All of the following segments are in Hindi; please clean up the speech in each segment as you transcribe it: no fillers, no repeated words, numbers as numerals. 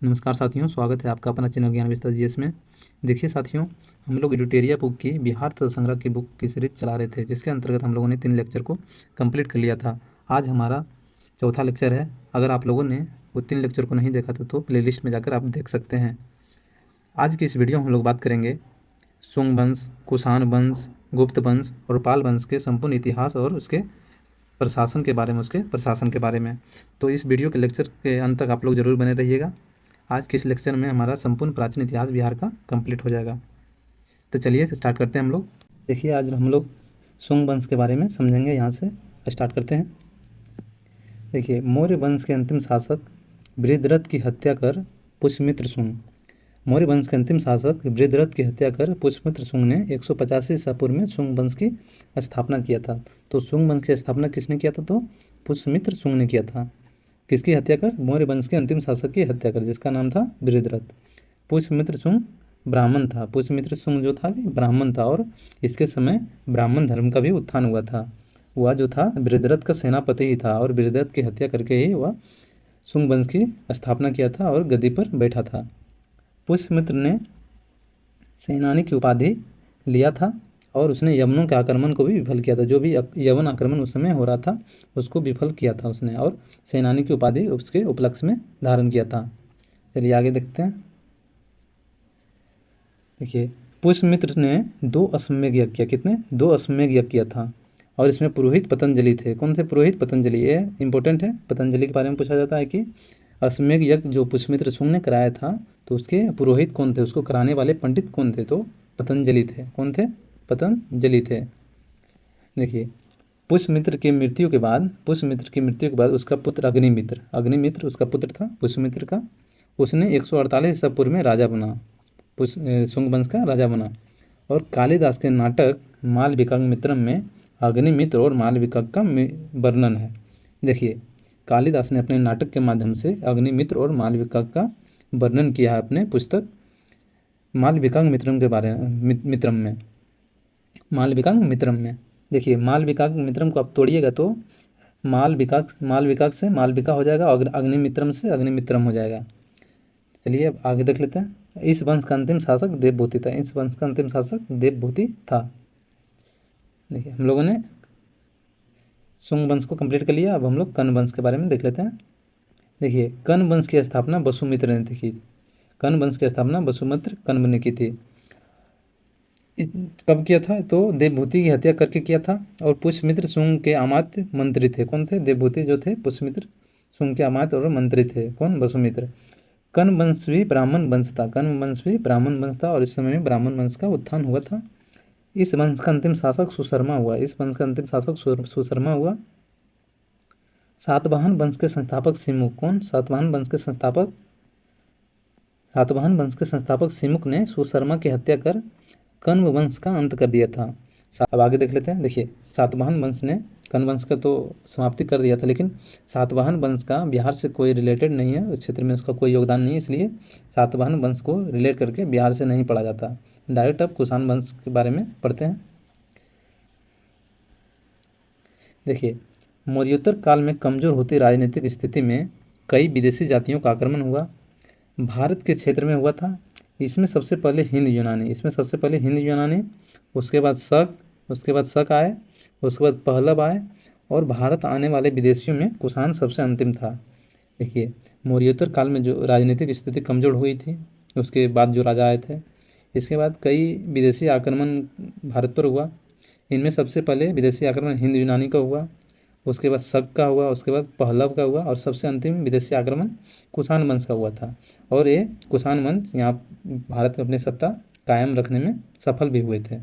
नमस्कार साथियों, स्वागत है आपका अपना चैनल ज्ञान विस्तार जीएस में। देखिए साथियों, हम लोग एडिटोरिया बुक की बिहार तर्क संग्रह की बुक की सीरीज चला रहे थे, जिसके अंतर्गत हम लोगों ने 3 लेक्चर को कंप्लीट कर लिया था। आज हमारा चौथा लेक्चर है। अगर आप लोगों ने वो 3 लेक्चर को नहीं देखा था तो प्लेलिस्ट में जाकर आप देख सकते हैं। आज की इस वीडियो में हम लोग बात करेंगे सुंग वंश, कुषाण वंश, गुप्त वंश और पाल वंश के संपूर्ण इतिहास और उसके प्रशासन के बारे में। तो इस वीडियो के लेक्चर के अंत तक आप लोग जरूर बने रहिएगा। आज के इस लेक्चर में हमारा संपूर्ण प्राचीन इतिहास बिहार का कंप्लीट हो जाएगा। तो चलिए स्टार्ट करते हैं हम लोग। देखिए, आज हम लोग सुंग वंश के बारे में समझेंगे। यहाँ से स्टार्ट करते हैं। देखिए, मौर्य वंश के अंतिम शासक बृहद्रथ की हत्या कर पुष्यमित्र सुंग। मौर्य वंश के अंतिम शासक बृहद्रथ की हत्या कर पुष्यमित्र सुंग ने 185 ईसा पूर्व में सुंग वंश की स्थापना किया था। तो सुंग वंश की स्थापना किसने किया था? तो पुष्यमित्र सुंग ने किया था। किसकी हत्या कर? मौर्य वंश के अंतिम शासक की हत्या कर, जिसका नाम था बृहद्रथ। पुष्यमित्र सुंग ब्राह्मण था। पुष्यमित्र सुंग जो था ब्राह्मण था और इसके समय ब्राह्मण धर्म का भी उत्थान हुआ था। वह जो था बृहद्रथ का सेनापति ही था और बृहद्रथ की हत्या करके ही वह सुंग वंश की स्थापना किया था और गद्दी पर बैठा था। पुष्यमित्र ने सेनानी की उपाधि लिया था और उसने यवनों के आक्रमण को भी विफल किया था। जो भी यवन आक्रमण उस समय हो रहा था उसको विफल किया था उसने, और सेनानी की उपाधि उसके उपलक्ष्य में धारण किया था। चलिए आगे देखते हैं। देखिए, पुष्यमित्र ने 2 अश्वमेध यज्ञ किया। कितने? 2 अश्वमेध यज्ञ किया था और इसमें पुरोहित पतंजलि थे। कौन थे पुरोहित? पतंजलि। ये इंपॉर्टेंट है। पतंजलि के बारे में पूछा जाता है कि अश्वमेध यज्ञ जो पुष्यमित्र सुंग ने कराया था तो उसके पुरोहित कौन थे, उसको कराने वाले पंडित कौन थे? तो पतंजलि थे। कौन थे? पतंजलि थे। देखिए, पुष्यमित्र की मृत्यु के बाद उसका पुत्र अग्निमित्र उसका पुत्र था पुष्यमित्र का। उसने 148 ईसा पूर्व में राजा बना, सुंग वंश का राजा बना। और कालिदास के नाटक मालविकाग्निमित्रम में अग्निमित्र और मालविका का वर्णन है। देखिए, कालिदास ने अपने नाटक के माध्यम से अग्निमित्र और मालविका का वर्णन किया है अपने पुस्तक मालविकाग्निमित्रम के बारे में मालविकाग्निमित्रम में। देखिए, मालविकाग्निमित्रम को आप तोड़िएगा तो मालविका से मालविका हो जाएगा और अग्निमित्रम से अग्निमित्रम हो जाएगा। चलिए अब आगे देख लेते हैं। इस वंश का अंतिम शासक देवभूति था। देखिए, हम लोगों ने सुंग वंश को कंप्लीट कर लिया। अब हम लोग कर्ण वंश के बारे में देख लेते हैं। देखिए, कर्ण वंश की स्थापना वसुमित्र ने की। कर्ण वंश की स्थापना वसुमित्र कर्ण ने की थी। कब किया था? तो देवभूति की हत्या करके किया था। और पुष्यमित्र सुंग के अमात्य मंत्री थे। कौन थे? देवभूति जो थे पुष्यमित्र सुंग के अमात्य और मंत्री थे। कौन? वसुमित्र। कर्ण वंश भी ब्राह्मण वंश था और इस समय में ब्राह्मण वंश का उत्थान हुआ था। इस वंश का अंतिम शासक सुशर्मा हुआ। सातवाहन वंश के संस्थापक सिमुक। कौन? सातवाहन वंश के संस्थापक सिमुक ने सुशर्मा की हत्या कर कण्व वंश का अंत कर दिया था। अब आगे देख लेते हैं। देखिए, सातवाहन वंश ने कण्व वंश का तो समाप्ति कर दिया था, लेकिन सातवाहन वंश का बिहार से कोई रिलेटेड नहीं है। उस क्षेत्र में उसका कोई योगदान नहीं है, इसलिए सातवाहन वंश को रिलेट करके बिहार से नहीं पढ़ा जाता। डायरेक्ट अब कुषाण वंश के बारे में पढ़ते हैं। देखिए, मौर्योत्तर काल में कमजोर होती राजनीतिक स्थिति में कई विदेशी जातियों का आक्रमण हुआ। भारत के क्षेत्र में हुआ था। इसमें सबसे पहले हिंद यूनानी, उसके बाद शक आए, उसके बाद पहलव आए और भारत आने वाले विदेशियों में कुषाण सबसे अंतिम था। देखिए, मौर्योत्तर काल में जो राजनीतिक स्थिति कमजोर हुई थी, उसके बाद जो राजा आए थे, इसके बाद कई विदेशी आक्रमण भारत पर हुआ। इनमें सबसे पहले विदेशी आक्रमण हिंद यूनानी का हुआ, उसके बाद शक का हुआ, उसके बाद पहलव का हुआ और सबसे अंतिम विदेशी आक्रमण कुषाण वंश का हुआ था। और ये कुषाण वंश यहाँ भारत में अपनी सत्ता कायम रखने में सफल भी हुए थे।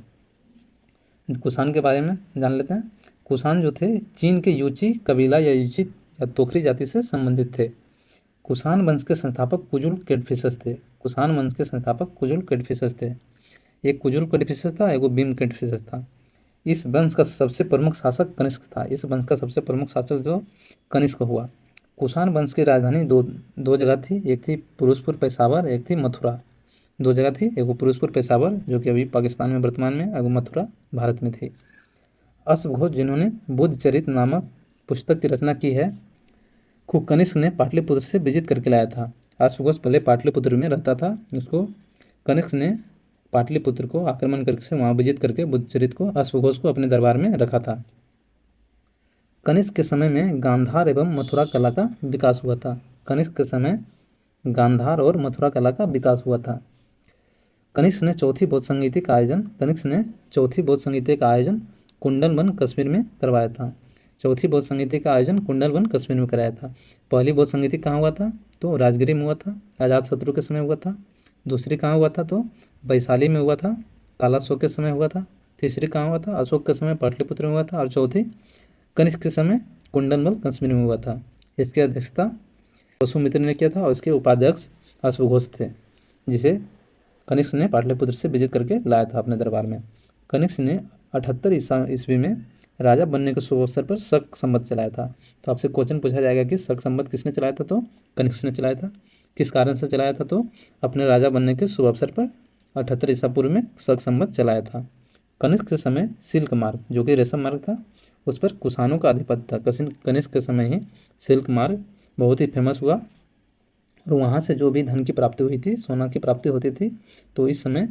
कुषाण के बारे में जान लेते हैं। कुषाण जो थे चीन के यूची कबीला या यूची या तोखरी जाति से संबंधित थे। कुषाण वंश के संस्थापक कुजुल कैडफिसस थे। एक कुजुल कैडफिसस था, एक भीम कैडफिसस था। इस वंश का सबसे प्रमुख शासक कनिष्क था। जो कनिष्क हुआ। कुषाण वंश की राजधानी दो जगह थी। एक थी पुरुषपुर पेशावर, एक थी मथुरा। 2 जगह थी, एक पुरुषपुर पेशावर जो कि अभी पाकिस्तान में वर्तमान में, और मथुरा भारत में थी। अश्वघोष जिन्होंने बुद्धचरित नामक पुस्तक की रचना की है, को कनिष्क ने पाटलिपुत्र से विजित करके लाया था। अश्वघोष पहले पाटलिपुत्र में रहता था। उसको कनिष्क ने पाटलिपुत्र को आक्रमण करके से वहाँ विजित करके बुद्धचरित को अश्वघोष को अपने दरबार में रखा था। कनिष्क के समय में गांधार एवं मथुरा कला का विकास हुआ था। कनिष्क के समय गांधार और मथुरा कला का विकास हुआ था। कनिष्क ने चौथी बौद्ध संगीति का आयोजन कुंडल वन कश्मीर में करवाया था। चौथी बौद्ध संगीति का आयोजन कुंडल वन कश्मीर में कराया था। पहली बौद्ध संगीति कहाँ हुआ था? तो राजगिरी में हुआ था, अजातशत्रु के समय हुआ था। दूसरी कहाँ हुआ था? तो वैशाली में हुआ था, कालाशोक के समय हुआ था। तीसरी कहाँ हुआ था? अशोक के समय पाटलिपुत्र में हुआ था। और चौथी कनिष्क के समय कुंडलवल कश्मीर में हुआ था। इसकी अध्यक्षता वसुमित्र ने किया था और इसके उपाध्यक्ष अश्वघोष थे, जिसे कनिष्क ने पाटलिपुत्र से विजित करके लाया था अपने दरबार में। कनिष्क ने 78 ईस्वी में राजा बनने के शुभ अवसर पर शक संवत चलाया था। तो आपसे क्वेश्चन पूछा जाएगा कि शक संवत किसने चलाया था? तो कनिष्क ने चलाया था। किस कारण से चलाया था? तो अपने राजा बनने के शुभ अवसर पर 78 ईसा पूर्व में शक संवत चलाया था। कनिष्क के समय सिल्क मार्ग, जो कि रेशम मार्ग था, उस पर कुषाणों का आधिपत्य था। कनिष्क के समय ही सिल्क मार्ग बहुत ही फेमस हुआ और वहाँ से जो भी धन की प्राप्ति हुई थी, सोना की प्राप्ति होती थी। तो इस समय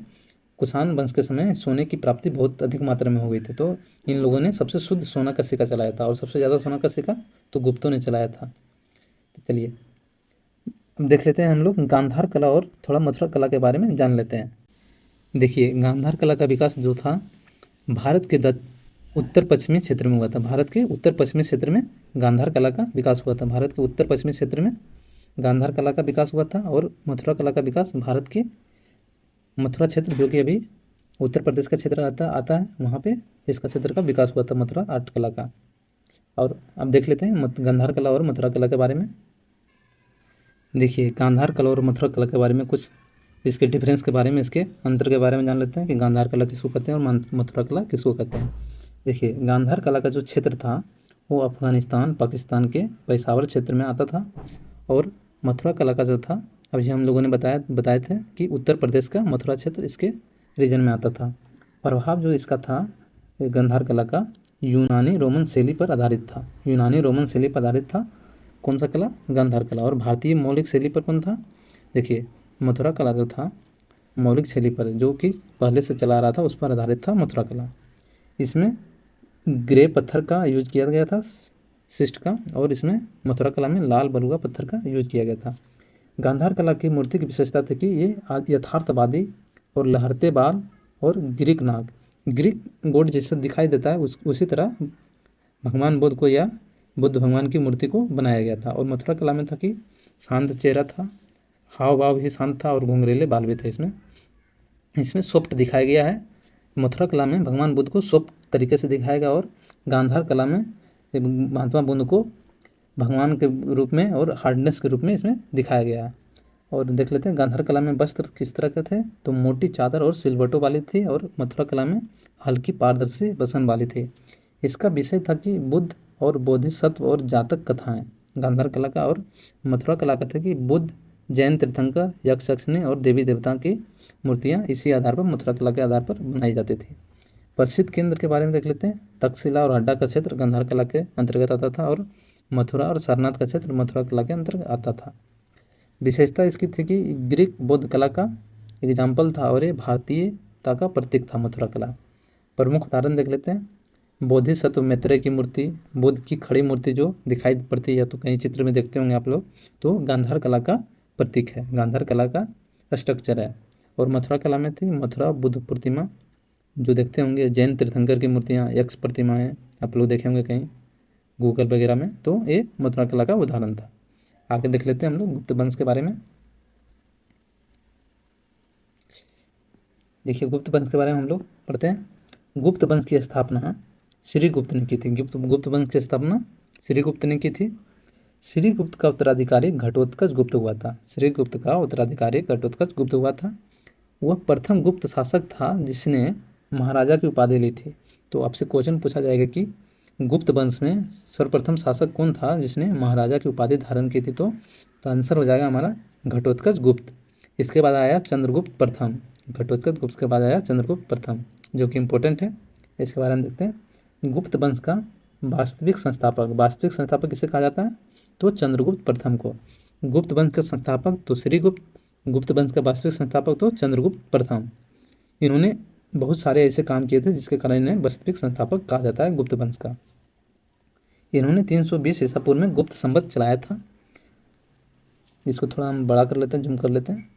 कुषाण वंश के समय सोने की प्राप्ति बहुत अधिक मात्रा में हो गई थी। तो इन लोगों ने सबसे शुद्ध सोना का सिक्का चलाया था और सबसे ज़्यादा सोना का सिक्का तो गुप्तों ने चलाया था। तो चलिए अब देख लेते हैं हम लोग गांधार कला और थोड़ा मथुरा कला के बारे में जान लेते हैं। देखिए, गांधार कला का विकास जो था भारत के उत्तर पश्चिमी क्षेत्र में हुआ था। भारत के उत्तर पश्चिमी क्षेत्र में गांधार कला का विकास हुआ था। भारत के उत्तर पश्चिमी क्षेत्र में गांधार कला का विकास हुआ था और मथुरा कला का विकास भारत के मथुरा क्षेत्र, जो कि अभी उत्तर प्रदेश का क्षेत्र आता है, वहाँ पे इसका क्षेत्र का विकास हुआ था मथुरा आर्ट कला का। और अब देख लेते हैं गांधार कला और मथुरा कला के बारे में। देखिए, गांधार कला और मथुरा कला के बारे में कुछ इसके डिफरेंस के बारे में, इसके अंतर के बारे में जान लेते हैं कि गांधार कला किसको कहते हैं और मथुरा कला किसको कहते हैं। देखिए, गांधार कला का जो क्षेत्र था वो अफगानिस्तान, पाकिस्तान के पेशावर क्षेत्र में आता था। और मथुरा कला का जो था, अभी हम लोगों ने बताए थे कि उत्तर प्रदेश का मथुरा क्षेत्र इसके रीजन में आता था। प्रभाव जो इसका था गांधार कला का यूनानी रोमन शैली पर आधारित था। यूनानी रोमन शैली पर आधारित था कौन सा कला? गांधार कला। और भारतीय मौलिक शैली पर कौन था? देखिए, मथुरा कला जो था मौलिक शैली पर, जो कि पहले से चला रहा था, उस पर आधारित था मथुरा कला। इसमें ग्रे पत्थर का यूज किया गया था, शिष्ट का, और इसमें मथुरा कला में लाल बलुआ पत्थर का यूज किया गया था। गांधार कला की मूर्ति की विशेषता थी कि ये यथार्थवादी और लहरते बाल और ग्रीक गॉड जैसा दिखाई देता है, उसी तरह भगवान बुद्ध को या बुद्ध भगवान की मूर्ति को बनाया गया था। और मथुरा कला में था कि शांत चेहरा था, हाव भाव भी शांत था और घुंघरीले बाल भी थे। इसमें सॉफ्ट दिखाया गया है। मथुरा कला में भगवान बुद्ध को सॉफ्ट तरीके से दिखाया गया और गांधार कला में महात्मा बुद्ध को भगवान के रूप में और हार्डनेस के रूप में इसमें दिखाया गया है। और देख लेते हैं गांधार कला में वस्त्र किस तरह के थे, तो मोटी चादर और सिलवटों वाली थी और मथुरा कला में हल्की पारदर्शी वसन वाली थी। इसका विषय था कि बुद्ध और बोधिसत्व और जातक कथाएं। गांधार कला का और मथुरा कला का था कि बुद्ध, जैन तीर्थंकर, यक्षिणी और देवी देवता की मूर्तियाँ इसी आधार पर, मथुरा कला के आधार पर बनाई जाती थी। प्रसिद्ध केंद्र के बारे में देख लेते हैं। तक्षशिला और हड्डा का क्षेत्र गांधार कला के अंतर्गत आता था और मथुरा और सारनाथ का क्षेत्र मथुरा कला के अंतर्गत आता था। विशेषता इसकी थी कि ग्रीक बौद्ध कला का एग्जाम्पल था और ये भारतीयता का प्रतीक था मथुरा कला। प्रमुख उदाहरण देख लेते हैं। बोधिसत्व मैत्रेय की मूर्ति, बुद्ध की खड़ी मूर्ति जो दिखाई पड़ती है या तो कहीं चित्र में देखते होंगे आप लोग, तो गांधार कला का प्रतीक है, गांधार कला का स्ट्रक्चर है। और मथुरा कला में थी मथुरा बुद्ध प्रतिमा जो देखते होंगे, जैन तीर्थंकर की मूर्तियाँ, यक्ष प्रतिमाएँ आप लोग देखे होंगे कहीं गूगल वगैरह में, तो ये मथुरा कला का उदाहरण था। आगे देख लेते हैं हम लोग गुप्त वंश के बारे में। देखिए, गुप्त वंश के बारे में हम लोग पढ़ते हैं। गुप्त वंश की स्थापना श्रीगुप्त ने की थी। गुप्त वंश की स्थापना श्रीगुप्त ने की थी। श्रीगुप्त का उत्तराधिकारी घटोत्कच गुप्त हुआ था। श्रीगुप्त का उत्तराधिकारी घटोत्कच गुप्त हुआ था। वह प्रथम गुप्त शासक था जिसने महाराजा की उपाधि ली थी। तो आपसे क्वेश्चन पूछा जाएगा कि गुप्त वंश में सर्वप्रथम शासक कौन था जिसने महाराजा की उपाधि धारण की थी? तो आंसर हो जाएगा हमारा घटोत्कच गुप्त। इसके बाद आया चंद्रगुप्त प्रथम। घटोत्कच गुप्त के बाद आया चंद्रगुप्त प्रथम, जो कि इम्पोर्टेंट है। इसके बारे में देखते हैं। गुप्त वंश का वास्तविक संस्थापक किसे कहा जाता है? तो चंद्रगुप्त प्रथम को। गुप्त वंश का संस्थापक तो श्रीगुप्त, गुप्त वंश का वास्तविक संस्थापक तो चंद्रगुप्त प्रथम। इन्होंने बहुत सारे ऐसे काम किए थे जिसके कारण इन्हें वास्तविक संस्थापक कहा जाता है गुप्त वंश का। इन्होंने 320 ईसा पूर्व में गुप्त संवत चलाया था। इसको थोड़ा हम बड़ा कर लेते हैं, जूम कर लेते हैं।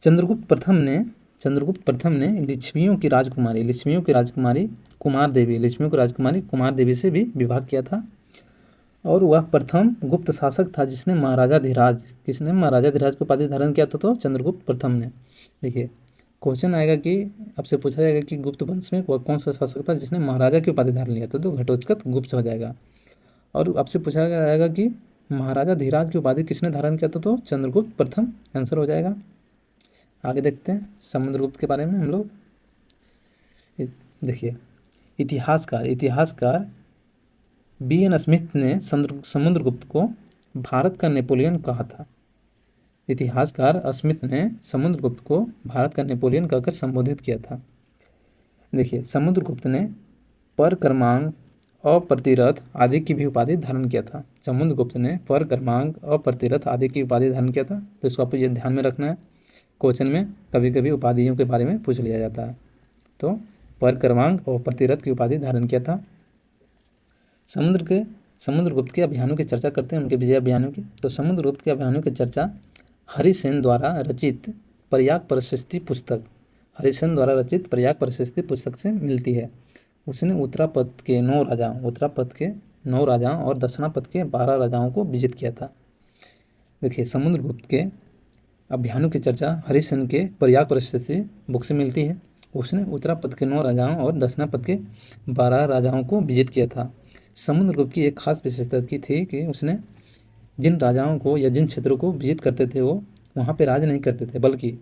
चंद्रगुप्त प्रथम ने लिच्छवियों की राजकुमारी कुमार देवी से भी विवाह किया था। और वह प्रथम गुप्त शासक था जिसने महाराजा धीराज की उपाधि धारण किया था, तो चंद्रगुप्त प्रथम ने। देखिए क्वेश्चन आएगा कि आपसे पूछा जाएगा कि गुप्त वंश में वह कौन सा शासक था जिसने महाराजा की उपाधि धारण लिया था, तो घटोत्कच गुप्त हो जाएगा। और आपसे पूछा जाएगा कि महाराजा धीराज की उपाधि किसने धारण किया था, तो चंद्रगुप्त प्रथम आंसर हो जाएगा। आगे देखते हैं समुद्रगुप्त के बारे में हम लोग। देखिए इतिहासकार B.N. स्मिथ ने समुद्रगुप्त को भारत का नेपोलियन कहा था। इतिहासकार स्मिथ ने समुद्रगुप्त को भारत का नेपोलियन कहकर संबोधित किया था। देखिए समुद्रगुप्त ने पर क्रमांक, अप्रतिरथ आदि की भी उपाधि धारण किया था। समुद्रगुप्त ने पर क्रमांक, अप्रतिरथ आदि की उपाधि धारण किया था। तो इसको आपको ये ध्यान में रखना है, क्वेश्चन में कभी कभी उपाधियों के बारे में पूछ लिया जाता है। तो पर क्रमांक और प्रतिरथ की उपाधि धारण किया था। समुद्रगुप्त के अभियानों की चर्चा करते हैं, उनके विजय अभियानों की। तो समुद्रगुप्त के अभियानों की चर्चा हरिसेन द्वारा रचित प्रयाग प्रशस्ति पुस्तक से मिलती है। उसने उत्तरापद के 9 राजाओं और दक्षिणापद के 12 राजाओं को विजित किया था। देखिए समुद्रगुप्त के अभियानों की चर्चा हरिसेन के प्रयाग प्रशस्ति बुक से मिलती है। उसने उत्तरापद के 9 राजाओं और दक्षिणापद के 12 राजाओं को विजित किया था। समुद्रगुप्त की एक खास विशेषता की थी कि उसने जिन राजाओं को या जिन क्षेत्रों को विजित करते थे वो वहाँ पे राज नहीं करते थे, बल्कि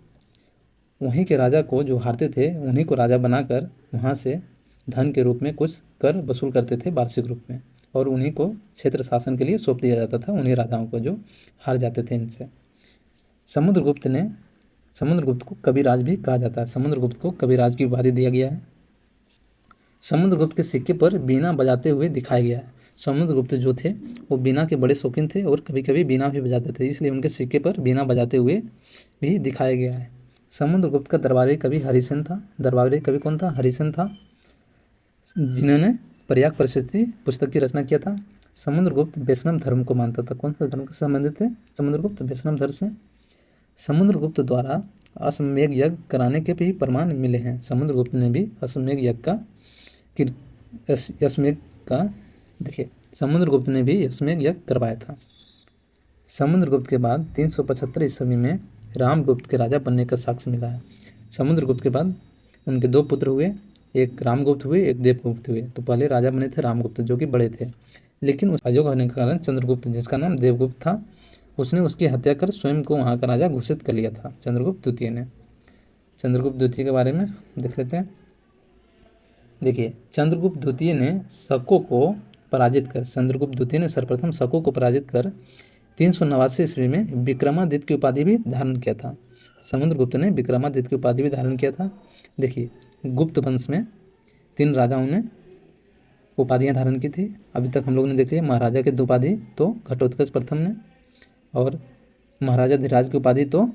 वहीं के राजा को जो हारते थे उन्हीं को राजा बनाकर वहाँ से धन के रूप में कुछ कर वसूल करते थे वार्षिक रूप में, और उन्हीं को क्षेत्र शासन के लिए सौंप दिया जाता था, उन्हीं राजाओं को जो हार जाते थे इनसे। समुद्रगुप्त को कविराज भी कहा जाता है। समुद्रगुप्त को कविराज की उपाधि दिया गया है। समुद्रगुप्त के सिक्के पर बीना बजाते हुए दिखाया गया है। समुद्रगुप्त जो थे वो बीना के बड़े शौकीन थे और कभी कभी बीना भी बजाते थे, इसलिए उनके सिक्के पर बीना बजाते हुए भी दिखाया गया है। समुद्रगुप्त का दरबारी कवि हरिसेन था। दरबारी कवि कौन था? हरिसेन था, जिन्होंने प्रयाग प्रशस्ति पुस्तक की रचना किया था। समुद्रगुप्त वैष्णव धर्म को मानता था। कौन सा धर्म से संबंधित थे? समुद्रगुप्त वैष्णव धर्म से। समुद्रगुप्त द्वारा अश्वमेध यज्ञ कराने के भी प्रमाण मिले हैं। समुद्रगुप्त ने भी अश्वमेध यज्ञ देखिए समुद्रगुप्त ने भी अश्वमेध यज्ञ करवाया था। समुद्रगुप्त के बाद 375 ईस्वी में रामगुप्त के राजा बनने का साक्ष्य मिला है। समुद्रगुप्त के बाद उनके 2 पुत्र हुए, एक रामगुप्त हुए, एक देवगुप्त हुए। तो पहले राजा बने थे रामगुप्त, जो कि बड़े थे, लेकिन उस अयोग्य होने के कारण चंद्रगुप्त, जिसका नाम देवगुप्त था, उसने उसकी हत्या कर स्वयं को वहाँ का राजा घोषित कर लिया था चंद्रगुप्त द्वितीय ने। चंद्रगुप्त द्वितीय के बारे में देख लेते हैं। देखिए चंद्रगुप्त द्वितीय ने सर्वप्रथम शकों को पराजित कर 389 ईस्वी में विक्रमादित्य की उपाधि भी धारण किया था। समुद्रगुप्त ने विक्रमादित्य की उपाधि भी धारण किया था। देखिए गुप्त वंश में 3 राजाओं ने उपाधियाँ धारण की थी। अभी तक हम लोगों ने देख लिया महाराजा की 2 उपाधि तो घटोत्कच प्रथम ने, और महाराजा धीराज की उपाधि तो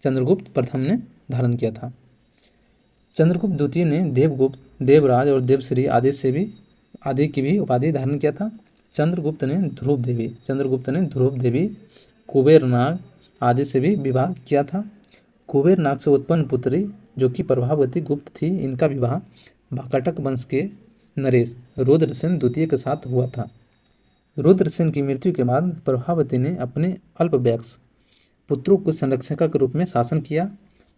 चंद्रगुप्त प्रथम ने धारण किया था। चंद्रगुप्त द्वितीय ने देवगुप्त, देवराज और देवश्री आदि की भी उपाधि धारण किया था। चंद्रगुप्त ने ध्रुव देवी, कुबेरनाग आदि से भी विवाह किया था। कुबेरनाग से उत्पन्न पुत्री जो कि प्रभावती गुप्त थी, इनका विवाह वाकाटक वंश के नरेश रुद्रसेन द्वितीय के साथ हुआ था। रुद्रसेन की मृत्यु के बाद प्रभावती ने अपने अल्पवयस्क पुत्रों को संरक्षिका के रूप में शासन किया।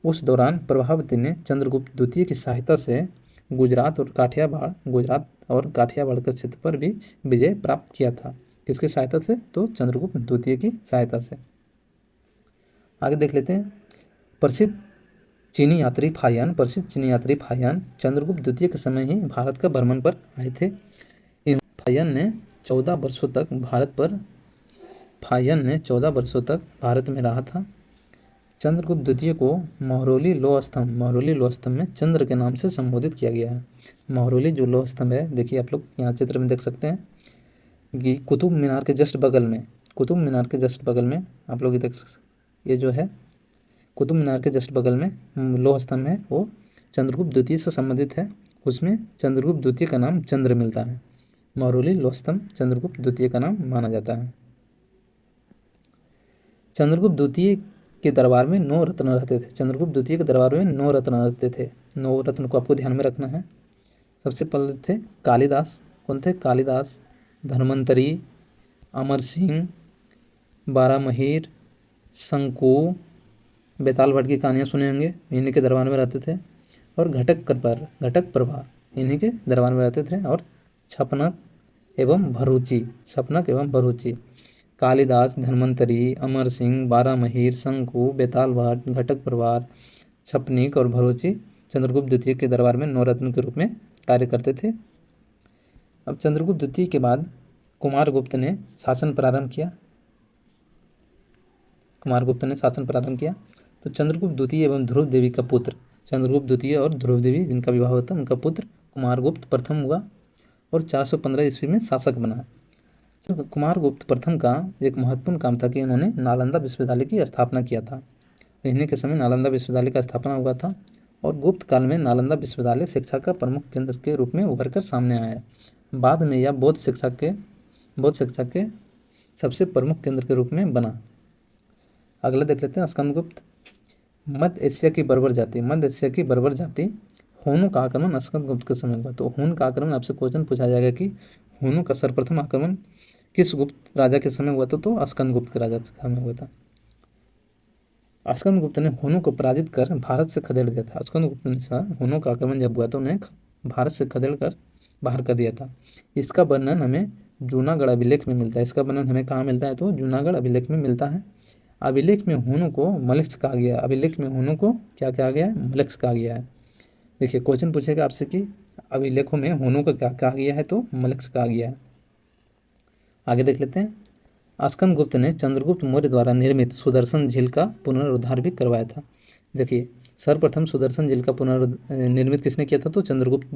उस दौरान प्रभावती ने चंद्रगुप्त द्वितीय की सहायता से गुजरात और काठियावाड़ के क्षेत्र पर भी विजय प्राप्त किया था। किसकी सहायता से? तो चंद्रगुप्त द्वितीय की सहायता से। आगे देख लेते हैं। प्रसिद्ध चीनी यात्री फाहियान चंद्रगुप्त द्वितीय के समय ही भारत का भ्रमण पर आए थे। फाहियान ने 14 वर्षों तक भारत में रहा था। चंद्रगुप्त द्वितीय को महरौली लौह स्तंभ में चंद्र के नाम से संबोधित किया गया है। महरौली जो लौह स्तंभ है, देखिए आप लोग यहाँ चित्र में देख सकते हैं कि कुतुब मीनार के जस्ट बगल में कुतुब मीनार के जस्ट बगल में आप लोग ये जो है कुतुब मीनार के जस्ट बगल में लौह स्तंभ है, वो चंद्रगुप्त द्वितीय से संबंधित है। उसमें चंद्रगुप्त द्वितीय का नाम चंद्र मिलता है। महरौली लौह स्तंभ चंद्रगुप्त द्वितीय का नाम माना जाता है। चंद्रगुप्त द्वितीय के दरबार में 9 रत्न रहते थे। चंद्रगुप्त द्वितीय के दरबार में 9 रत्न रहते थे। 9 रत्न को आपको ध्यान में रखना है। सबसे पहले थे कालिदास। कौन थे? कालिदास, धन्वंतरी, अमर सिंह, बारामहीर, शंकु, बेताल भट्ट की कहानियाँ सुने होंगे, इन्हीं के दरबार में रहते थे। और घटक प्रभा इन्हीं के दरबार में रहते थे। और छपनक एवं भरूची। कालिदास, धन्वंतरी, अमर सिंह, बारामहीर, शंकु, बेताल भट्ट, घटक प्रभार, छपनिक और भरूची चंद्रगुप्त द्वितीय के दरबार में 9 रत्न के रूप में कार्य करते थे। अब चंद्रगुप्त द्वितीय के बाद कुमारगुप्त ने शासन प्रारंभ किया। तो चंद्रगुप्त द्वितीय एवं ध्रुव देवी का पुत्र, चंद्रगुप्त द्वितीय और ध्रुव देवी जिनका विवाह हुआ था, उनका पुत्र कुमारगुप्त प्रथम हुआ और 415 ईस्वी में शासक बना। तो कुमारगुप्त प्रथम का एक महत्वपूर्ण काम था कि उन्होंने नालंदा विश्वविद्यालय की स्थापना किया था। इन्हीं के समय नालंदा विश्वविद्यालय का स्थापना हुआ था और गुप्त काल में नालंदा विश्वविद्यालय शिक्षा का प्रमुख केंद्र के रूप में उभर कर सामने आया। बाद में यह बौद्ध शिक्षा के सबसे प्रमुख केंद्र के रूप में बना। अगला देख लेते हैं स्कंदगुप्त। मध्य एशिया की बर्बर जाति हुनों का आक्रमण स्कंदगुप्त के समय हुआ। तो हुन का आक्रमण, आपसे क्वेश्चन पूछा जाएगा कि हुनों का सर्वप्रथम आक्रमण किस गुप्त राजा के समय हुआ था? तो स्कंदगुप्त के राजा के समय हुआ था। स्कंदगुप्त ने हुनों को पराजित कर भारत से खदेड़ दिया था। स्कंदगुप्त ने हुनों का आक्रमण जब हुआ तो उन्हें भारत से खदेड़ कर बाहर कर दिया था। इसका वर्णन हमें जूनागढ़ अभिलेख में मिलता है। इसका वर्णन हमें कहाँ मिलता है? तो जूनागढ़ अभिलेख में मिलता है। अभिलेख में हुनों को मलक्ष कहा गया। अभिलेख में हुनों को क्या कहा गया है? मलक्ष कहा गया है। देखिए क्वेश्चन पूछेगा आपसे कि अभिलेखों में हुनों को क्या कहा गया है? तो मलक्ष कहा गया है। आगे देख लेते हैं। स्कंदगुप्त ने चंद्रगुप्त मौर्य द्वारा निर्मित सुदर्शन झील का पुनरुद्धार भी करवाया था। देखिए सर्वप्रथम सुदर्शन झील का निर्मित किसने किया था? तो चंद्रगुप्त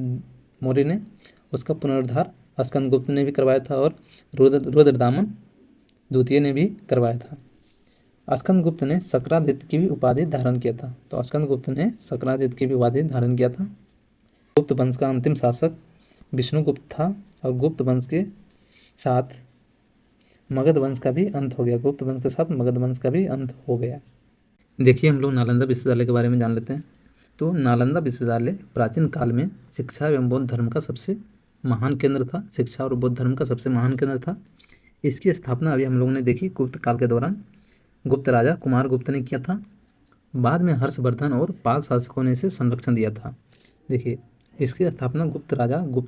मौर्य ने। उसका पुनरुद्धार स्कंदगुप्त ने भी करवाया था और रुद्रदामन द्वितीय ने भी करवाया था। स्कंदगुप्त ने शक्रादित्य की भी उपाधि धारण किया था। तो स्कंदगुप्त ने शक्रादित्य की भी उपाधि धारण किया था। गुप्त वंश का अंतिम शासक विष्णुगुप्त था और गुप्त वंश के साथ मगध वंश का भी अंत हो गया। देखिए हम लोग नालंदा विश्वविद्यालय के बारे में जान लेते हैं। तो नालंदा विश्वविद्यालय प्राचीन काल में शिक्षा एवं बौद्ध धर्म का सबसे महान केंद्र था। इसकी स्थापना अभी हम लोगों ने देखी गुप्त काल के दौरान गुप्त राजा कुमारगुप्त ने किया था। बाद में हर्षवर्धन और पाल शासकों ने इसे संरक्षण दिया था। देखिए इसकी स्थापना गुप्त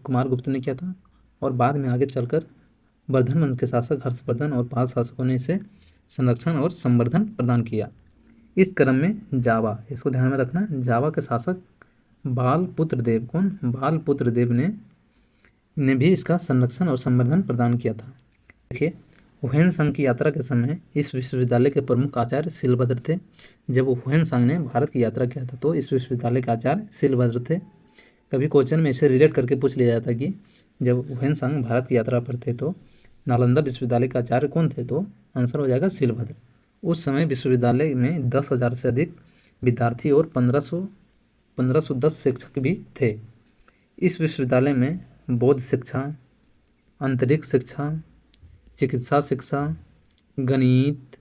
कुमारगुप्त ने किया था और बाद में आगे चलकर वर्धन वंश के शासक हर्षवर्धन और पाल शासकों ने इसे संरक्षण और संवर्धन प्रदान किया। इस क्रम में जावा, इसको ध्यान में रखना, जावा के शासक बालपुत्र देव ने भी इसका संरक्षण और संवर्धन प्रदान किया था। देखिए हुएनसांग की यात्रा के समय इस विश्वविद्यालय के प्रमुख आचार्य शिलभद्र थे। जब हुएनसांग ने भारत की यात्रा किया था तो इस विश्वविद्यालय के आचार्य शिलभद्र थे। कभी क्वेश्चन में इसे रिलेट करके पूछ लिया जाता कि जब हुएनसांग भारत की यात्रा पर थे तो नालंदा विश्वविद्यालय के आचार्य कौन थे? तो आंसर हो जाएगा शिलभद्र। उस समय विश्वविद्यालय में 10,000 से अधिक विद्यार्थी और 1510 शिक्षक भी थे। इस विश्वविद्यालय में बौद्ध शिक्षा, अंतरिक्ष शिक्षा, चिकित्सा शिक्षा, गणित,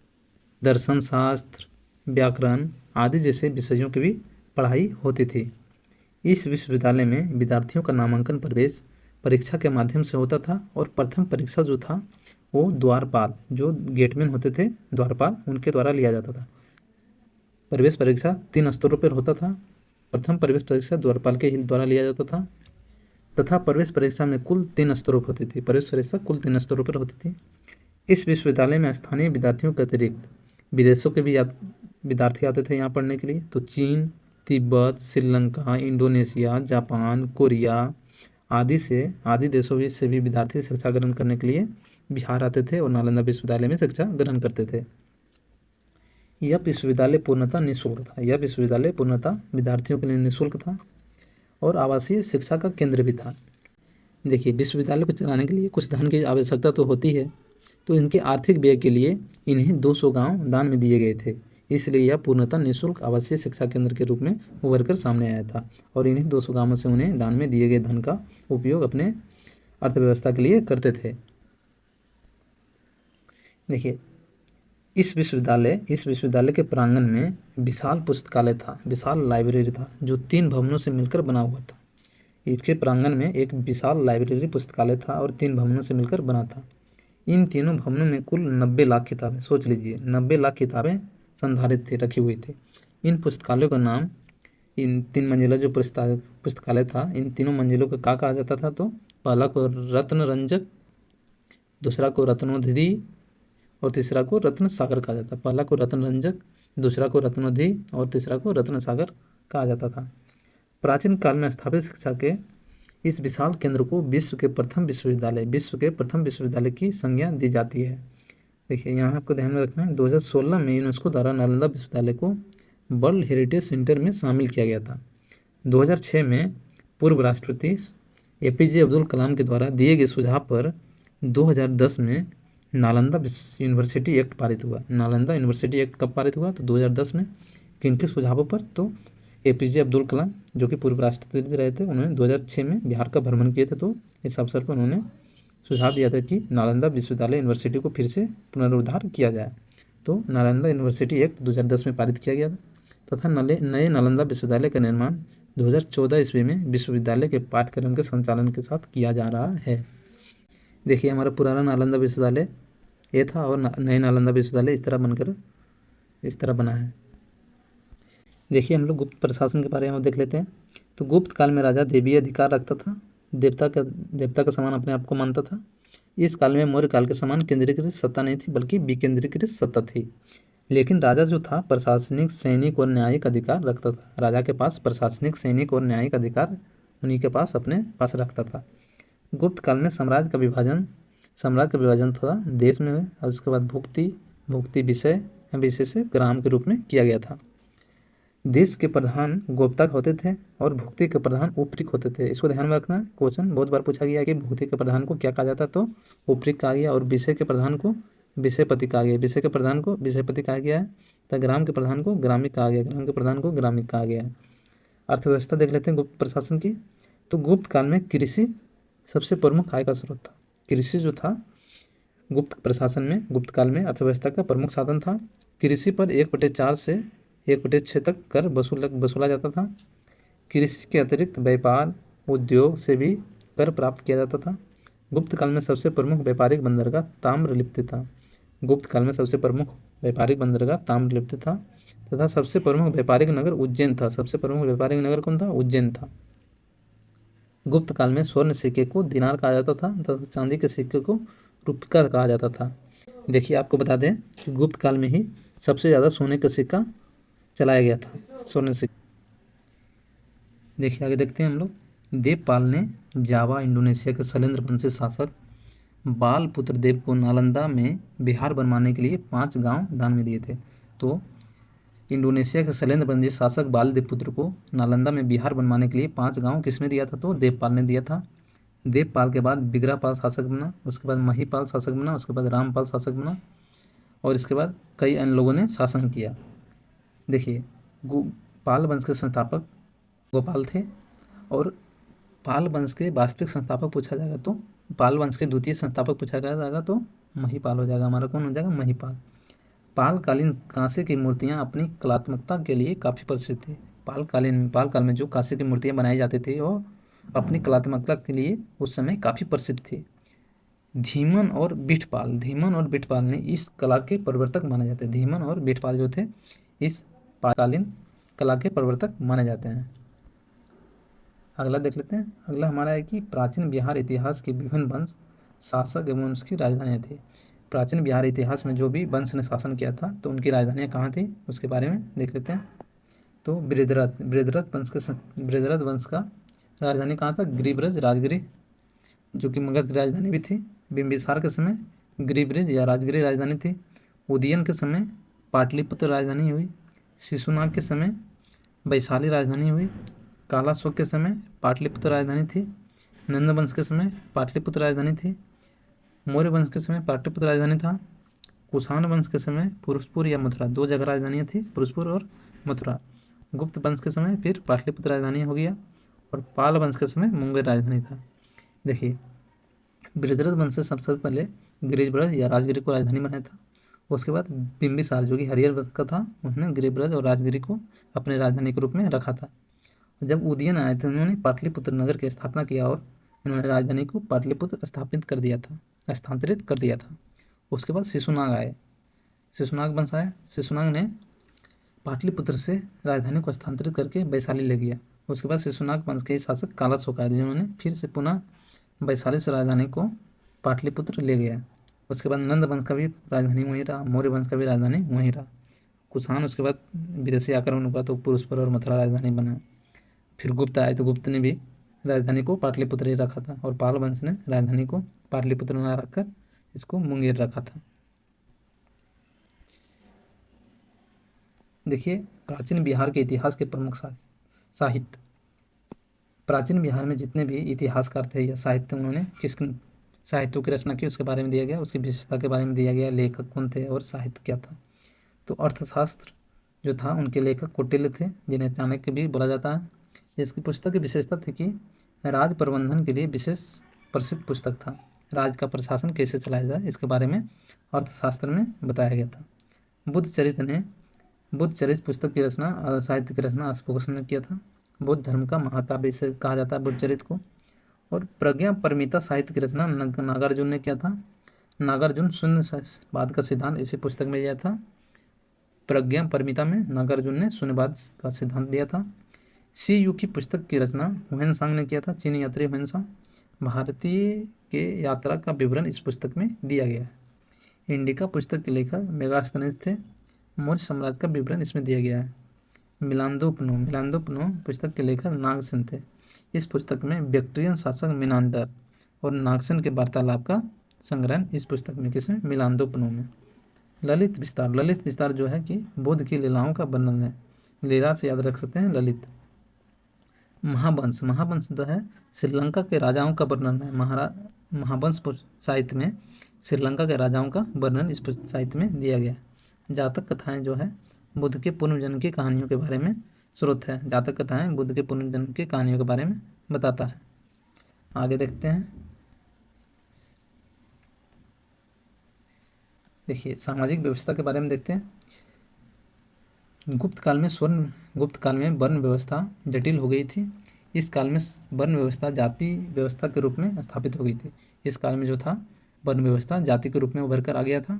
दर्शन शास्त्र, व्याकरण आदि जैसे विषयों की भी पढ़ाई होती थी। इस विश्वविद्यालय में विद्यार्थियों का नामांकन प्रवेश परीक्षा के माध्यम से होता था और प्रथम परीक्षा जो था वो द्वारपाल, जो गेटमैन होते थे द्वारपाल, उनके द्वारा लिया जाता था। प्रवेश परीक्षा 3 स्तरों पर होता था। प्रथम प्रवेश परीक्षा द्वारपाल के ही द्वारा लिया जाता था तथा प्रवेश परीक्षा में कुल 3 स्तरों पर होती थी। प्रवेश परीक्षा कुल 3 स्तरों पर होती थी। इस विश्वविद्यालय में स्थानीय विद्यार्थियों के अतिरिक्त विदेशों के भी विद्यार्थी आते थे यहाँ पढ़ने के लिए। तो चीन, Tibet, Sri Lanka, Indonesia, Japan, Korea आदि देशों से भी विद्यार्थी शिक्षा ग्रहण करने के लिए बिहार आते थे और नालंदा विश्वविद्यालय में शिक्षा ग्रहण करते थे। यह विश्वविद्यालय पूर्णतः विद्यार्थियों के लिए निःशुल्क था और आवासीय शिक्षा का केंद्र भी था। देखिए विश्वविद्यालय को चलाने के लिए कुछ धन की आवश्यकता तो होती है, तो इनके आर्थिक व्यय के लिए इन्हें 200 गांव दान में दिए गए थे। इसलिए यह पूर्णतः निःशुल्क आवासीय शिक्षा केंद्र के रूप में उभर कर सामने आया था और इन्हीं 200 गांवों से उन्हें दान में दिए गए धन का उपयोग अपने अर्थव्यवस्था के लिए करते थे। देखिए, इस विश्वविद्यालय के प्रांगण में विशाल पुस्तकालय था, विशाल लाइब्रेरी था, जो 3 भवनों से मिलकर बना हुआ था। इसके प्रांगण में एक विशाल लाइब्रेरी पुस्तकालय था और 3 भवनों से मिलकर बना था। इन तीनों भवनों में कुल 90 लाख किताबें, सोच लीजिए 90 लाख किताबें संधारित थी, रखी हुई थी। इन पुस्तकालयों का नाम, इन 3 मंजिला जो पुस्तकालय था, इन तीनों मंजिलों को क्या कहा जाता था? तो पहला को रत्न रंजक, दूसरा को रत्नोधि और तीसरा को रत्न सागर कहा जाता। पहला को रत्न रंजक, दूसरा को रत्नोधि और तीसरा को रत्न सागर कहा जाता था। प्राचीन काल में स्थापित शिक्षा के इस विशाल केंद्र को विश्व के प्रथम विश्वविद्यालय की संज्ञा दी जाती है। देखिए, यहाँ आपको ध्यान में रखना है, 2016 में यूनेस्को द्वारा नालंदा विश्वविद्यालय को वर्ल्ड हेरिटेज सेंटर में शामिल किया गया था। 2006 में पूर्व राष्ट्रपति APJ अब्दुल कलाम के द्वारा दिए गए सुझाव पर 2010 में नालंदा यूनिवर्सिटी एक्ट पारित हुआ। नालंदा यूनिवर्सिटी एक्ट कब पारित हुआ? तो 2010 में। किनके सुझावों पर? तो APJ अब्दुल कलाम, जो कि पूर्व राष्ट्रपति रहे थे, उन्होंने 2006 में बिहार का भ्रमण किए थे। तो इस अवसर पर उन्होंने सुझाव दिया था कि नालंदा विश्वविद्यालय यूनिवर्सिटी को फिर से पुनरुद्धार किया जाए। तो नालंदा यूनिवर्सिटी एक्ट 2010 में पारित किया गया था तथा नए नालंदा विश्वविद्यालय का निर्माण 2014 ईस्वी में विश्वविद्यालय के पाठ्यक्रम के संचालन के साथ किया जा रहा है। देखिए, हमारा पुराना नालंदा विश्वविद्यालय ये था और नए नालंदा विश्वविद्यालय इस तरह बना है। देखिए, हम लोग गुप्त प्रशासन के बारे में देख लेते हैं। तो गुप्त काल में राजा देवीय अधिकार रखता था, देवता का समान अपने आप को मानता था। इस काल में मौर्य काल के समान केंद्रीकृत सत्ता नहीं थी, बल्कि विकेंद्रीकृत सत्ता थी। लेकिन राजा जो था प्रशासनिक, सैनिक और न्यायिक अधिकार रखता था। राजा के पास प्रशासनिक, सैनिक और न्यायिक अधिकार उन्हीं के पास अपने पास रखता था। गुप्त काल में साम्राज्य का विभाजन थोड़ा देश में हुआ और उसके बाद भुक्ति विषय से ग्राम के रूप में किया गया था। देश के प्रधान गोप्ता होते थे और भुक्ति के प्रधान उपरिक होते थे। इसको ध्यान में रखना है, क्वेश्चन बहुत बार पूछा गया कि भुक्ति के प्रधान को क्या कहा जाता? तो उपरिक कहा गया और विषय के प्रधान को विषयपति कहा गया। विषय के प्रधान को विषयपति कहा गया है तथा ग्राम के प्रधान को ग्रामिक कहा गया। ग्राम के प्रधान को ग्रामिक कहा गया है। अर्थव्यवस्था देख लेते हैं गुप्त प्रशासन की। तो गुप्त काल में कृषि सबसे प्रमुख आय का स्रोत था। कृषि जो था गुप्त प्रशासन में, गुप्त काल में अर्थव्यवस्था का प्रमुख साधन था। कृषि पर 1/4 से 1/6 तक कर वसूला जाता था। कृषि के अतिरिक्त व्यापार उद्योग से भी कर प्राप्त किया जाता था। गुप्त काल में सबसे प्रमुख व्यापारिक बंदरगाह ताम्रलिप्त था। गुप्त काल में सबसे प्रमुख व्यापारिक बंदरगाह ताम्रलिप्त था तथा सबसे प्रमुख व्यापारिक नगर उज्जैन था। सबसे प्रमुख व्यापारिक नगर कौन था? उज्जैन था। गुप्त काल में स्वर्ण सिक्के को दिनार कहा जाता था तथा चांदी के सिक्के को रुपया कहा जाता था। देखिए, आपको बता दें कि गुप्त काल में ही सबसे ज़्यादा सोने का सिक्का चलाया गया था, स्वर्ण सिक्का। देखिए, आगे देखते हैं हम लोग। देवपाल ने जावा इंडोनेशिया के शैलेंद्र वंशी शासक बालपुत्र देव को नालंदा में बिहार बनवाने के लिए 5 गांव दान में दिए थे। तो इंडोनेशिया के शैलेंद्र वंशी शासक बालदेवपुत्र को नालंदा में बिहार बनवाने के लिए 5 गांव किसने दिया था? तो देवपाल ने दिया था। देवपाल के बाद बिगरापाल शासक बना, उसके बाद महिपाल शासक बना, उसके बाद रामपाल शासक बना और इसके बाद कई अन्य लोगों ने शासन किया। देखिए, पाल वंश के संस्थापक गोपाल थे और पाल वंश के वास्तविक संस्थापक पूछा जाएगा तो पाल वंश के द्वितीय संस्थापक पूछा जाएगा तो महिपाल हो जाएगा। हमारा कौन हो जाएगा? महिपाल। पालकालीन कांसे की मूर्तियां अपनी कलात्मकता के लिए काफ़ी प्रसिद्ध थी। पाल काल में जो कांसे की मूर्तियां बनाई जाती थी वो अपनी कलात्मकता के लिए उस समय काफ़ी प्रसिद्ध थी। धीमन और बिठपाल ने इस कला के प्रवर्तक माने जाते हैं। धीमन और बिठपाल जो थे इस पालकालीन कला के प्रवर्तक माने जाते हैं। अगला देख लेते हैं। अगला हमारा है कि प्राचीन बिहार इतिहास के विभिन्न वंश, शासक एवं उसकी राजधानियाँ थी। प्राचीन बिहार इतिहास में जो भी वंश ने शासन किया था तो उनकी राजधानियाँ कहाँ थी उसके बारे में देख लेते हैं। तो बृहद्रथ वंश का राजधानी कहाँ था? गिरिब्रज, राजगिरी, जो कि मगध की राजधानी भी थी। बिंबिसार के समय गिरिब्रज या राजगिरी राजधानी थी। उदयन के समय पाटलिपुत्र राजधानी हुई। शिशुनाग के समय वैशाली राजधानी हुई। कालाशोक के समय पाटलिपुत्र राजधानी थी। नंदवंश के समय पाटलिपुत्र राजधानी थी। मौर्य वंश के समय पाटलिपुत्र राजधानी था। कुषाण वंश के समय पुरुषपुर या मथुरा, दो जगह राजधानियाँ थी, पुरुषपुर और मथुरा। गुप्त वंश के समय फिर पाटलिपुत्र राजधानी हो गया, और पाल वंश के समय मुंगेर राजधानी था। देखिए, बृहद्रथ वंश से सबसे पहले गिरिब्रज या राजगिरी को राजधानी बनाया था। उसके बाद बिंबिसार जो कि हरियर वंश का था, उन्होंने गिरिब्रज और राजगिरी को अपने राजधानी के रूप में रखा था। जब उदयन आए थे, उन्होंने पाटलिपुत्र नगर की स्थापना किया और इन्होंने राजधानी को पाटलिपुत्र स्थापित कर दिया था, स्थानांतरित कर दिया था। उसके बाद शिशुनाग आए, शिशुनाग वंश आया। शिशुनाग ने पाटलिपुत्र से राजधानी को स्थानांतरित करके वैशाली ले गया। उसके बाद शिशुनाग वंश के शासक कालाशोक आए, जिन्होंने फिर से पुनः वैशाली से राजधानी को पाटलिपुत्र ले गया। उसके बाद नंद वंश का भी राजधानी वहीं रहा, मौर्य वंश का भी राजधानी वहीं रहा। कुषाण उसके बाद विदेशी आक्रमण हुआ तो पुरुषपुर और मथुरा राजधानी बना। फिर गुप्त आए तो गुप्त ने भी राजधानी को पाटलिपुत्र ही रखा था, और पाल वंश ने राजधानी को पाटलिपुत्र न रखकर इसको मुंगेर रखा था। देखिए, प्राचीन बिहार के इतिहास के प्रमुख साहित्य। प्राचीन बिहार में जितने भी इतिहासकार थे या साहित्य, उन्होंने किस साहित्यों की रचना की उसके बारे में दिया गया, उसकी विशेषता के बारे में दिया गया, लेखक कौन थे और साहित्य क्या था। तो अर्थशास्त्र जो था, उनके लेखक कौटिल्य थे, जिन्हें चाणक्य भी बोला जाता है। इसकी पुस्तक की विशेषता थी कि राज प्रबंधन के लिए विशेष प्रसिद्ध पुस्तक था। राज का प्रशासन कैसे चलाया जाए, इसके बारे में अर्थशास्त्र में बताया गया था। बुद्ध चरित पुस्तक की रचना, साहित्य की रचना अशोक ने किया था। बौद्ध धर्म का महाकाव्य से कहा जाता है बुद्ध चरित को। और प्रज्ञा परमिता साहित्य की रचना नागार्जुन ने किया था। नागार्जुन शून्यवाद का सिद्धांत इसी पुस्तक में दिया था। प्रज्ञा परमिता में नागार्जुन ने शून्यवाद का सिद्धांत दिया था। सी यू की पुस्तक की रचना हुएनसांग ने किया था, चीनी यात्री हुएनसांग। भारतीय के यात्रा का विवरण इस पुस्तक में दिया गया है। इंडिका पुस्तक के लेखक मेगास्थनीज थे। मौर्य साम्राज्य का विवरण इसमें दिया गया है। मिलांदोपनो पुस्तक के लेखक नागसेन थे। इस पुस्तक में बैक्ट्रियन शासक मिनांडर और नागसेन के वार्तालाप का संग्रहण इस पुस्तक में, किसमें, मिलांदोपनो में। ललित विस्तार जो है कि बुद्ध की लीलाओं का वर्णन है। लीला से याद रख सकते हैं ललित। महावंश जो है श्रीलंका के राजाओं का वर्णन है। महावंश साहित्य में श्रीलंका के राजाओं का वर्णन इस साहित्य में दिया गया है। जातक कथाएं जो है बुद्ध के पुनर्जन्म की कहानियों के बारे में स्रोत है। जातक कथाएं बुद्ध के पुनर्जन्म की कहानियों के बारे में बताता है। आगे देखते हैं। देखिए, सामाजिक व्यवस्था के बारे में देखते हैं। गुप्त काल में वर्ण व्यवस्था जटिल हो गई थी। इस काल में वर्ण व्यवस्था जाति व्यवस्था के रूप में स्थापित हो गई थी। इस काल में जो था वर्ण व्यवस्था जाति के रूप में उभर कर आ गया था।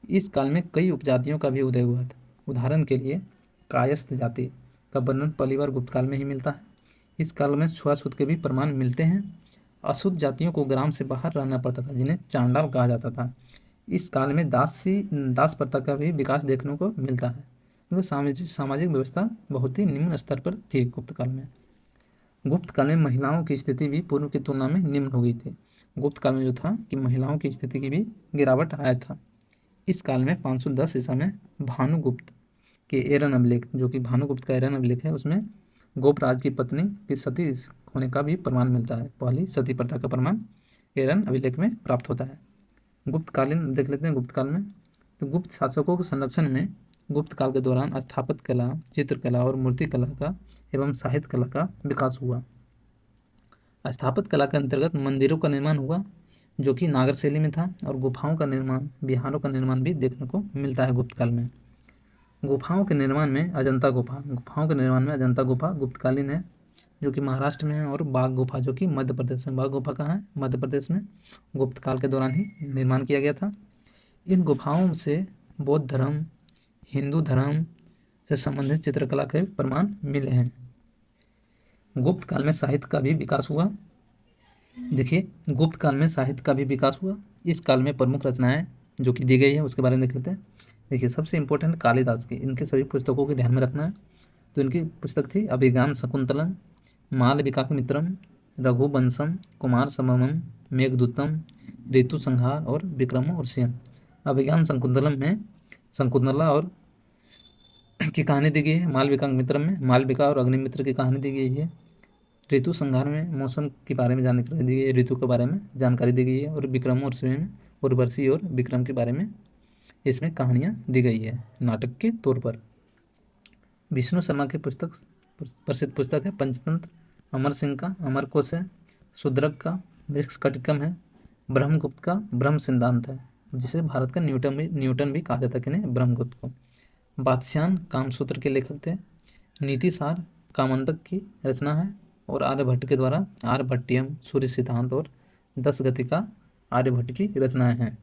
इस काल में कई उपजातियों का भी उदय हुआ था। उदाहरण के लिए कायस्थ जाति का वर्णन पहली बार गुप्त काल में ही मिलता है। इस काल में छुआछूत के भी प्रमाण मिलते हैं। अशुद्ध जातियों को ग्राम से बाहर रहना पड़ता था, जिन्हें चांडाल कहा जाता था। इस काल में दास प्रथा का भी विकास देखने को मिलता है। मतलब सामाजिक व्यवस्था बहुत ही निम्न स्तर पर थी गुप्त काल में। गुप्त काल में महिलाओं की स्थिति भी पूर्व की तुलना में निम्न हो गई थी। गुप्त काल में जो था कि महिलाओं की स्थिति की भी गिरावट आया था। इस काल में 510 ईसा में भानुगुप्त के एरन अभिलेख, जो कि भानुगुप्त का एरन अभिलेख है, उसमें गोपराज की पत्नी की सती होने का भी प्रमाण मिलता है। पहली सती प्रथा का प्रमाण एरन अभिलेख में प्राप्त होता है। गुप्तकालीन देख लेते हैं। गुप्त काल में तो गुप्त शासकों के संरक्षण में गुप्त काल के दौरान स्थापत्य कला, चित्रकला और मूर्ति कला का एवं साहित्य कला का विकास हुआ। स्थापत्य कला के अंतर्गत मंदिरों का निर्माण हुआ, जो कि नागर शैली में था, और गुफाओं का निर्माण, विहारों का निर्माण भी देखने को मिलता है गुप्त काल में। गुफाओं के निर्माण में अजंता गुफा गुप्तकालीन है, जो कि महाराष्ट्र में है, और बाघ गुफा जो कि मध्य प्रदेश में। बाघ गुफा कहाँ है? मध्य प्रदेश में। गुप्त काल के दौरान ही निर्माण किया गया था। इन गुफाओं से बौद्ध धर्म, हिंदू धर्म से संबंधित चित्रकला के प्रमाण मिले हैं। गुप्त काल में साहित्य का भी विकास हुआ। देखिए, गुप्त काल में साहित्य का भी विकास हुआ। इस काल में प्रमुख रचनाएं जो कि दी गई है उसके बारे में देख लेते हैं। देखिए, सबसे इम्पोर्टेंट कालिदास की, इनके सभी पुस्तकों के ध्यान में रखना है। तो इनकी पुस्तक थी अभिज्ञान शकुंतलम, मालविकाग्निमित्रम, रघुवंशम, कुमार संभवम, मेघदूतम, ऋतु संहार और विक्रम और सेन। अभिज्ञान शकुंतलम में शकुंतला और की कहानी दी गई है। मालविकाग्निमित्रम में मालविका और अग्निमित्र की कहानी दी गई है। ऋतु संहार में मौसम के बारे में जानकारी दी गई है, ऋतु के बारे में जानकारी दी गई है। और विक्रम और सेन में उर्वशी और विक्रम के बारे में इसमें कहानियाँ दी गई है नाटक के तौर पर। विष्णु शर्मा की पुस्तक प्रसिद्ध पुस्तक है पंचतंत्र, अमर सिंह का अमर कोश है, शूद्रक का मृच्छकटिकम है, ब्रह्मगुप्त का ब्रह्म सिद्धांत है, जिसे भारत का न्यूटन भी कहा जाता है किन्हें, ब्रह्मगुप्त को। बादशाहन कामसूत्र के लेखक थे। नीतिसार कामंतक की रचना है और आर्यभट्ट के द्वारा आर्यभट्टियम, सूर्य सिद्धांत और 10 गति का आर्यभट्ट की रचनाएं हैं।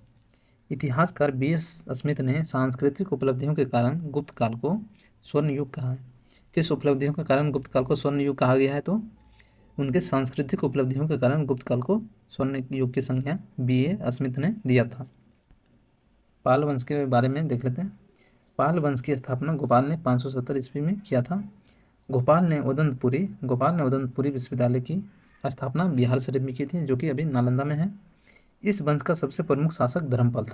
इतिहासकार B.S. स्मिथ ने सांस्कृतिक उपलब्धियों के कारण गुप्त काल को स्वर्ण युग कहा है। किस उपलब्धियों के कारण गुप्त काल को स्वर्ण युग कहा गया है? तो उनके सांस्कृतिक उपलब्धियों के कारण गुप्त काल को स्वर्ण युग की संज्ञा B.A. स्मिथ ने दिया था। पाल वंश के बारे में देख लेते हैं। पाल वंश की स्थापना गोपाल ने 570 ईस्वी में किया था। गोपाल ने उदंतपुरी विश्वविद्यालय की स्थापना बिहार शरीफ में की थी, जो कि अभी नालंदा में है। इस वंश का सबसे प्रमुख शासक धर्मपाल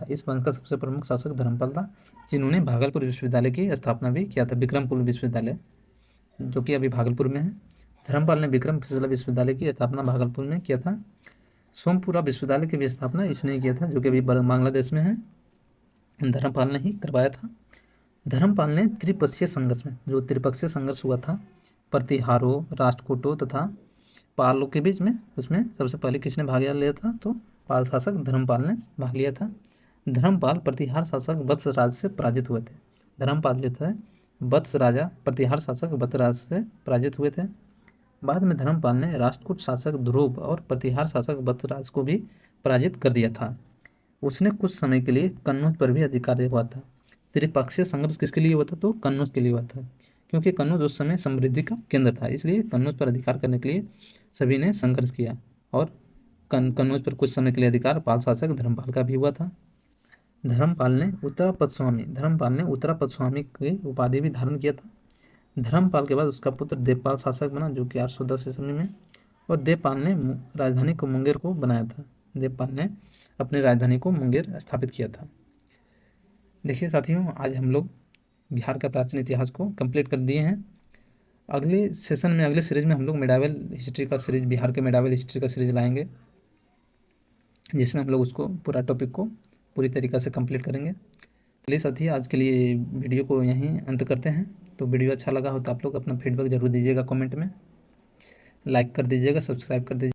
था। जिन्होंने भागलपुर विश्वविद्यालय की स्थापना भी किया था, विक्रमपुर विश्वविद्यालय, जो कि अभी भागलपुर में है। धर्मपाल ने विक्रमशिला विश्वविद्यालय की स्थापना भागलपुर में किया था। सोमपुरा विश्वविद्यालय की भी स्थापना इसने किया था, जो कि अभी बांग्लादेश में है। धर्मपाल ने ही करवाया था। धर्मपाल ने त्रिपक्षीय संघर्ष हुआ था, प्रतिहारों, राष्ट्रकूटों तथा पालों के बीच में, उसमें सबसे पहले किसने भाग लिया था? तो पाल शासक धर्मपाल ने भाग लिया था। धर्मपाल प्रतिहार शासक वत्स राज से पराजित हुए थे। धर्मपाल जो थे वत्स राजा प्रतिहार शासक वत्स राज से पराजित हुए थे। बाद में धर्मपाल ने राष्ट्रकूट शासक ध्रुव और प्रतिहार शासक वत्स राज को भी पराजित कर दिया था। उसने कुछ समय के लिए कन्नौज पर भी अधिकार हुआ था। त्रिपक्षीय संघर्ष किसके लिए हुआ था? तो कन्नौज के लिए हुआ था, क्योंकि कन्नौज उस समय समृद्धि का केंद्र था, इसलिए कन्नौज पर अधिकार करने के लिए सभी ने संघर्ष किया। और कन्नौज पर कुछ समय के लिए अधिकार पाल शासक धर्मपाल का भी हुआ था। धर्मपाल ने उत्तरापद स्वामी की उपाधि भी धारण किया था। धर्मपाल के बाद उसका पुत्र देवपाल शासक बना, जो कि 810 ईस्वी में, और देवपाल ने राजधानी को मुंगेर को बनाया था। देवपाल ने अपनी राजधानी को मुंगेर स्थापित किया था। देखिए साथियों, आज हम लोग बिहार का प्राचीन इतिहास को कंप्लीट कर दिए हैं। अगले सीरीज में हम लोग मेडावल हिस्ट्री का सीरीज, बिहार के मेडावल हिस्ट्री का सीरीज लाएंगे, जिसमें हम लोग उसको पूरा टॉपिक को पूरी तरीक़ा से कंप्लीट करेंगे। चलिए साथी, आज के लिए वीडियो को यहीं अंत करते हैं। तो वीडियो अच्छा लगा हो तो आप लोग अपना फीडबैक जरूर दीजिएगा, कमेंट में लाइक कर दीजिएगा, सब्सक्राइब कर दीजिएगा।